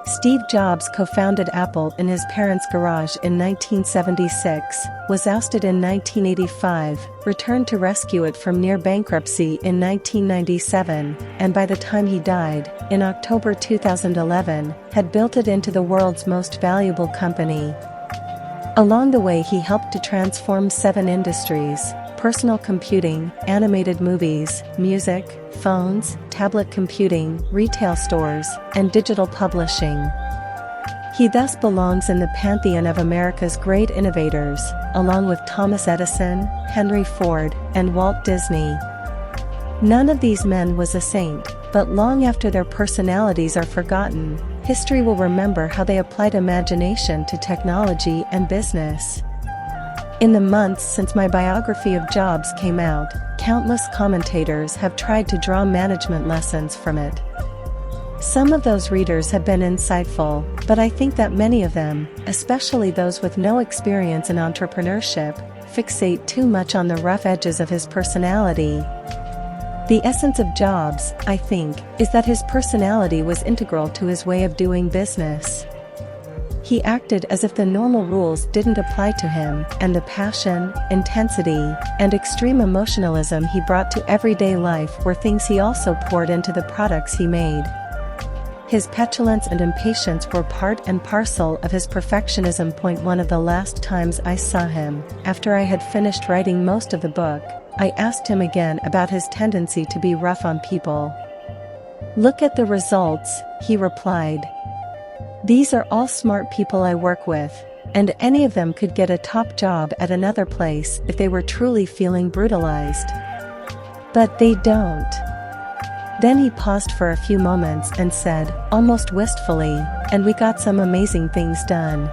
Steve Jobs co-founded Apple in his parents' garage in 1976, was ousted in 1985, returned to rescue it from near bankruptcy in 1997, and by the time he died, in October 2011, had built it into the world's most valuable company. Along the way he helped to transform 7 industries: personal computing, animated movies, music, phones, tablet computing, retail stores, and digital publishing. He thus belongs in the pantheon of America's great innovators, along with Thomas Edison, Henry Ford, and Walt Disney. None of these men was a saint, but long after their personalities are forgotten, history will remember how they applied imagination to technology and business. In the months since my biography of Jobs came out, countless commentators have tried to draw management lessons from it. Some of those readers have been insightful, but I think that many of them, especially those with no experience in entrepreneurship, fixate too much on the rough edges of his personality. The essence of Jobs, I think, is that his personality was integral to his way of doing business. He acted as if the normal rules didn't apply to him, and the passion, intensity, and extreme emotionalism he brought to everyday life were things he also poured into the products he made. His petulance and impatience were part and parcel of his perfectionism. One of the last times I saw him, after I had finished writing most of the book, I asked him again about his tendency to be rough on people. "Look at the results," he replied. "These are all smart people I work with, and any of them could get a top job at another place if they were truly feeling brutalized. But they don't." Then he paused for a few moments and said, almost wistfully, "And we got some amazing things done."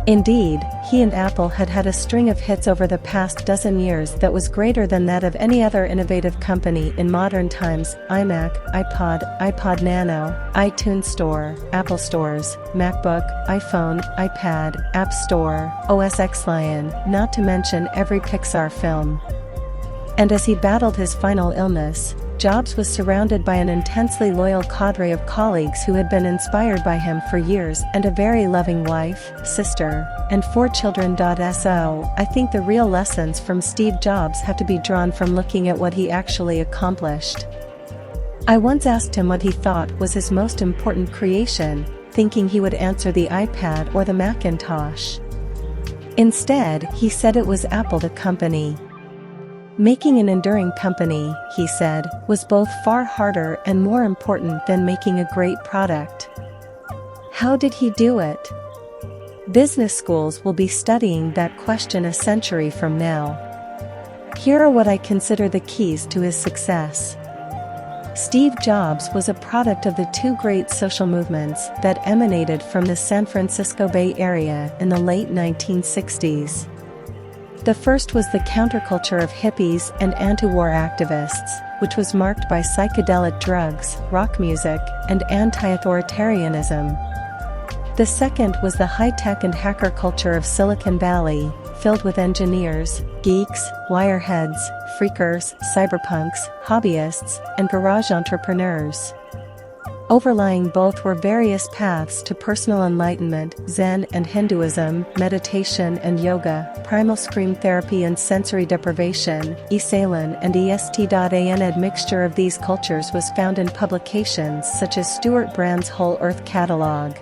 Indeed, he and Apple had had a string of hits over the past dozen years that was greater than that of any other innovative company in modern times: iMac, iPod, iPod Nano, iTunes Store, Apple Stores, MacBook, iPhone, iPad, App Store, OS X Lion, not to mention every Pixar film. And as he battled his final illness, Jobs was surrounded by an intensely loyal cadre of colleagues who had been inspired by him for years, and a very loving wife, sister, and 4 children. So, I think the real lessons from Steve Jobs have to be drawn from looking at what he actually accomplished. I once asked him what he thought was his most important creation, thinking he would answer the iPad or the Macintosh. Instead, he said it was Apple the company. "Making an enduring company," he said, "was both far harder and more important than making a great product." How did he do it? Business schools will be studying that question a century from now. Here are what I consider the keys to his success. Steve Jobs was a product of the 2 great social movements that emanated from the San Francisco Bay Area in the late 1960s. The first was the counterculture of hippies and anti-war activists, which was marked by psychedelic drugs, rock music, and anti-authoritarianism. The second was the high-tech and hacker culture of Silicon Valley, filled with engineers, geeks, wireheads, freakers, cyberpunks, hobbyists, and garage entrepreneurs. Overlying both were various paths to personal enlightenment: Zen and Hinduism, meditation and yoga, primal scream therapy and sensory deprivation, Esalen and EST.an. A mixture of these cultures was found in publications such as Stuart Brand's Whole Earth Catalog.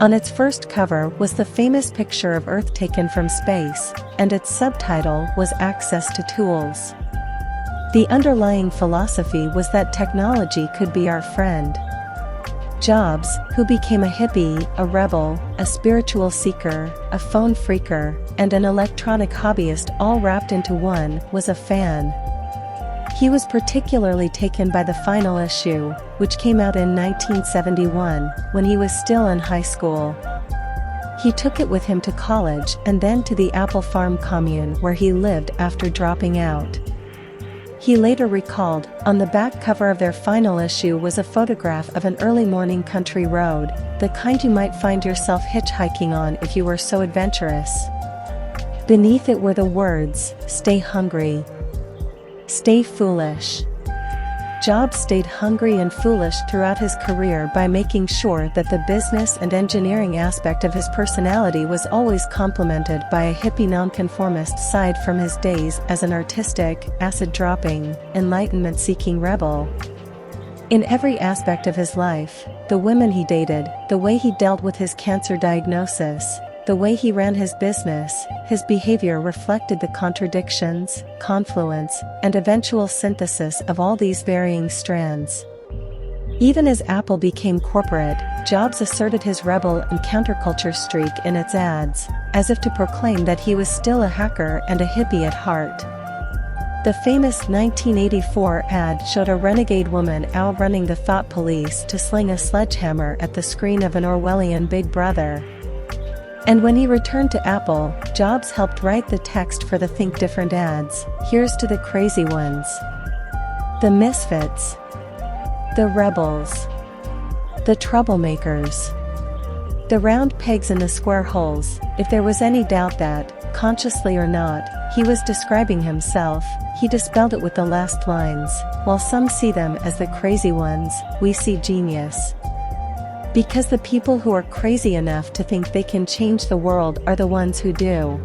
On its first cover was the famous picture of Earth taken from space, and its subtitle was Access to Tools. The underlying philosophy was that technology could be our friend. Jobs, who became a hippie, a rebel, a spiritual seeker, a phone freaker, and an electronic hobbyist all wrapped into one, was a fan. He was particularly taken by the final issue, which came out in 1971, when he was still in high school. He took it with him to college and then to the Apple Farm commune where he lived after dropping out. He later recalled, on the back cover of their final issue was a photograph of an early morning country road, the kind you might find yourself hitchhiking on if you were so adventurous. Beneath it were the words, "Stay hungry. Stay foolish. Jobs stayed hungry and foolish throughout his career by making sure that the business and engineering aspect of his personality was always complemented by a hippie nonconformist side from his days as an artistic, acid-dropping, enlightenment-seeking rebel. In every aspect of his life, the women he dated, the way he dealt with his cancer diagnosis, the way he ran his business, his behavior reflected the contradictions, confluence, and eventual synthesis of all these varying strands. Even as Apple became corporate, Jobs asserted his rebel and counterculture streak in its ads, as if to proclaim that he was still a hacker and a hippie at heart. The famous 1984 ad showed a renegade woman outrunning the thought police to sling a sledgehammer at the screen of an Orwellian Big Brother. And when he returned to Apple, Jobs helped write the text for the Think Different ads. Here's to the crazy ones, the misfits, the rebels, the troublemakers, the round pegs in the square holes. If there was any doubt that, consciously or not, he was describing himself, he dispelled it with the last lines. While some see them as the crazy ones, we see genius. Because the people who are crazy enough to think they can change the world are the ones who do.